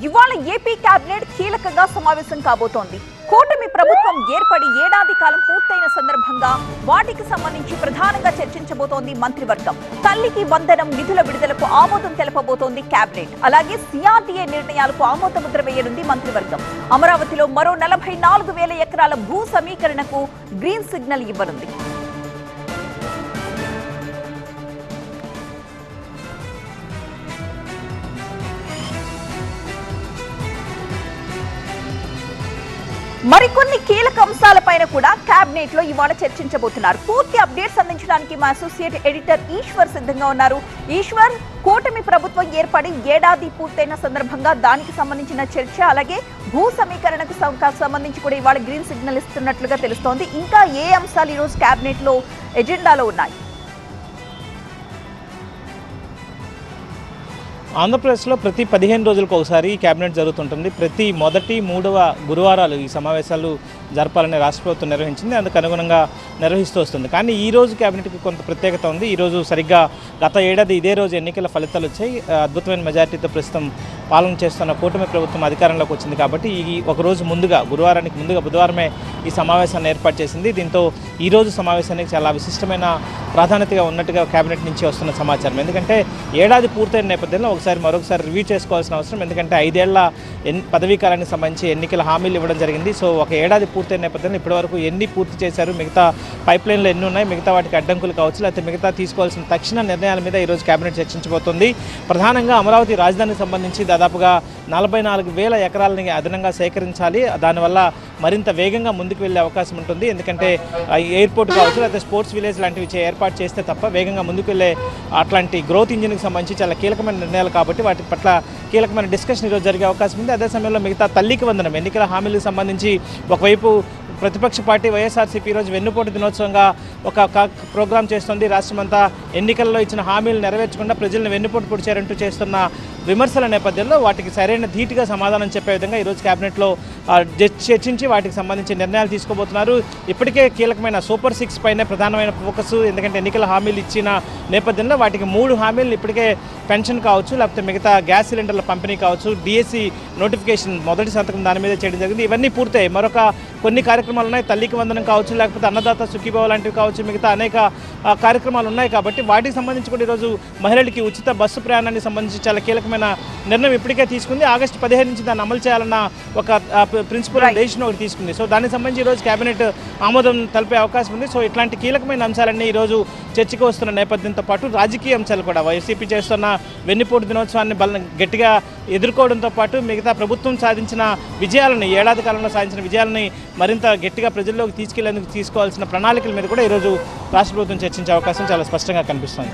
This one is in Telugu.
ఇవాళ ఏపీ కేబినెట్ కీలకంగా సమావేశం కాబోతోంది. కూటమి ప్రభుత్వం ఏర్పడి ఏడాది కాలం పూర్తయిన సందర్భంగా వాటికి సంబంధించి ప్రధానంగా చర్చించబోతోంది మంత్రివర్గం. తల్లికి వందనం నిధుల విడుదలకు ఆమోదం తెలపబోతోంది కేబినెట్. అలాగే సిఆర్డీఏ నిర్ణయాలకు ఆమోద ముద్ర వేయనుంది మంత్రివర్గం. అమరావతిలో మరో 44,000 ఎకరాల భూ సమీకరణకు గ్రీన్ సిగ్నల్ ఇవ్వనుంది. మరికొన్ని కీలక అంశాలపైన కూడా కేబినెట్ లో ఇవాళ చర్చించబోతున్నారు. పూర్తి అప్డేట్స్ అందించడానికి మా అసోసియేట్ ఎడిటర్ ఈశ్వర్ సిద్ధంగా ఉన్నారు. ఈశ్వర్, కూటమి ప్రభుత్వం ఏర్పడి ఏడాది పూర్తయిన సందర్భంగా దానికి సంబంధించిన చర్చ, అలాగే భూ సమీకరణకు సంబంధించి కూడా ఇవాళ గ్రీన్ సిగ్నల్ ఇస్తున్నట్లుగా తెలుస్తోంది. ఇంకా ఏ అంశాలు ఈరోజు కేబినెట్ లో ఎజెండాలో ఉన్నాయి? ఆంధ్రప్రదేశ్లో ప్రతి 15 రోజులకు ఒకసారి కేబినెట్ జరుగుతుంటుంది. ప్రతి మొదటి 3వ గురువారాలు ఈ సమావేశాలు జరపాలని రాష్ట్ర ప్రభుత్వం నిర్వహించింది. అందుకు అనుగుణంగా నిర్వహిస్తూ వస్తుంది. కానీ ఈ రోజు కేబినెట్కి కొంత ప్రత్యేకత ఉంది. ఈరోజు సరిగ్గా గత ఏడాది ఇదే రోజు ఎన్నికల ఫలితాలు వచ్చాయి. అద్భుతమైన మెజార్టీతో ప్రస్తుతం పాలన చేస్తున్న కూటమి ప్రభుత్వం అధికారంలోకి వచ్చింది. కాబట్టి ఈ ఒకరోజు ముందుగా, గురువారానికి ముందుగా బుధవారమే ఈ సమావేశాన్ని ఏర్పాటు చేసింది. దీంతో ఈరోజు సమావేశానికి చాలా విశిష్టమైన ప్రాధాన్యతగా ఉన్నట్టుగా కేబినెట్ నుంచి వస్తున్న సమాచారం. ఎందుకంటే ఏడాది పూర్తయిన నేపథ్యంలో మరొకసారి రివ్యూ చేసుకోవాల్సిన అవసరం. ఎందుకంటే 5 ఏళ్ల పదవీ కాలానికి సంబంధించి ఎన్నికల హామీలు ఇవ్వడం జరిగింది. సో ఒక ఏడాది పూర్తయిన నేపథ్యంలో ఇప్పటివరకు ఎన్ని పూర్తి చేశారు, మిగతా పైప్ లైన్లు ఎన్ని ఉన్నాయి, మిగతా వాటికి అడ్డంకులు కావచ్చు, లేకపోతే మిగతా తీసుకోవాల్సిన తక్షణ నిర్ణయాల మీద ఈరోజు కేబినెట్ చర్చించబోతోంది. ప్రధానంగా అమరావతి రాజధానికి సంబంధించి దాదాపుగా 44,000 ఎకరాలని అదనంగా సేకరించాలి. దానివల్ల మరింత వేగంగా ముందుకు వెళ్ళే అవకాశం ఉంటుంది. ఎందుకంటే ఎయిర్పోర్ట్ కావచ్చు, లేకపోతే స్పోర్ట్స్ విలేజ్ లాంటివి ఏర్పాటు చేస్తే తప్ప వేగంగా ముందుకు వెళ్ళే అట్లాంటి గ్రోత్ ఇంజిన్కి సంబంధించి చాలా కీలకమైన నిర్ణయాలు కాబట్టి వాటి పట్ల కీలకమైన డిస్కషన్ ఈరోజు జరిగే అవకాశం ఉంది. అదే సమయంలో మిగతా తల్లికి వందనం ఎన్నికల హామీలకు సంబంధించి ఒకవైపు ప్రతిపక్ష పార్టీ వైఎస్ఆర్సీపీ ఈరోజు వెన్నుపోటు దినోత్సవంగా ఒక ప్రోగ్రాం చేస్తుంది. రాష్ట్రమంతా ఎన్నికల్లో ఇచ్చిన హామీలు నెరవేర్చకుండా ప్రజలను వెన్నుపోటు పొడిచారంటూ చేస్తున్న విమర్శల నేపథ్యంలో వాటికి సరైన ధీటుగా సమాధానం చెప్పే విధంగా ఈరోజు కేబినెట్లో చర్చించి వాటికి సంబంధించి నిర్ణయాలు తీసుకోబోతున్నారు. ఇప్పటికే కీలకమైన సూపర్ 6 పైనే ప్రధానమైన ఫోకస్. ఎందుకంటే ఎన్నికల హామీలు ఇచ్చిన నేపథ్యంలో వాటికి 3 హామీలు ఇప్పటికే పెన్షన్ కావచ్చు, లేకపోతే మిగతా గ్యాస్ సిలిండర్ల పంపిణీ కావచ్చు, డిఎస్సి నోటిఫికేషన్ మొదటి సంతకం దాని మీద చేయడం జరిగింది. ఇవన్నీ పూర్తయి మరొక కొన్ని కార్యక్రమాలు ఉన్నాయి. తల్లికి వందనం కావచ్చు, లేకపోతే అన్నదాత సుఖీభావ లాంటివి కావచ్చు, మిగతా అనేక కార్యక్రమాలు ఉన్నాయి. కాబట్టి వాటికి సంబంధించి కూడా ఈరోజు మహిళలకి ఉచిత బస్సు ప్రయాణానికి సంబంధించి చాలా కీలకమైన నిర్ణయం ఇప్పటికే తీసుకుంది. ఆగస్టు 15 నుంచి దాన్ని అమలు చేయాలన్న ఒక ప్రిన్సిపల్ డెసిషన్ ఒకటి తీసుకుంది. సో దానికి సంబంధించి ఈరోజు కేబినెట్ ఆమోదం తెలిపే అవకాశం ఉంది. సో ఇట్లాంటి కీలకమైన అంశాలన్నీ ఈరోజు చర్చకు వస్తున్న నేపథ్యంతో పాటు రాజకీయ అంశాలు కూడా వైసీపీ చేస్తున్న వెన్నుపోటు దినోత్సవాన్ని గట్టిగా ఎదుర్కోవడంతో పాటు మిగతా ప్రభుత్వం సాధించిన విజయాలని, ఏడాది కాలంలో సాధించిన విజయాలని మరింత గట్టిగా ప్రజల్లోకి తీసుకెళ్లేందుకు తీసుకోవాల్సిన ప్రణాళికల మీద కూడా ఈరోజు రాష్ట్ర ప్రభుత్వం చర్చించే అవకాశం చాలా స్పష్టంగా కనిపిస్తుంది.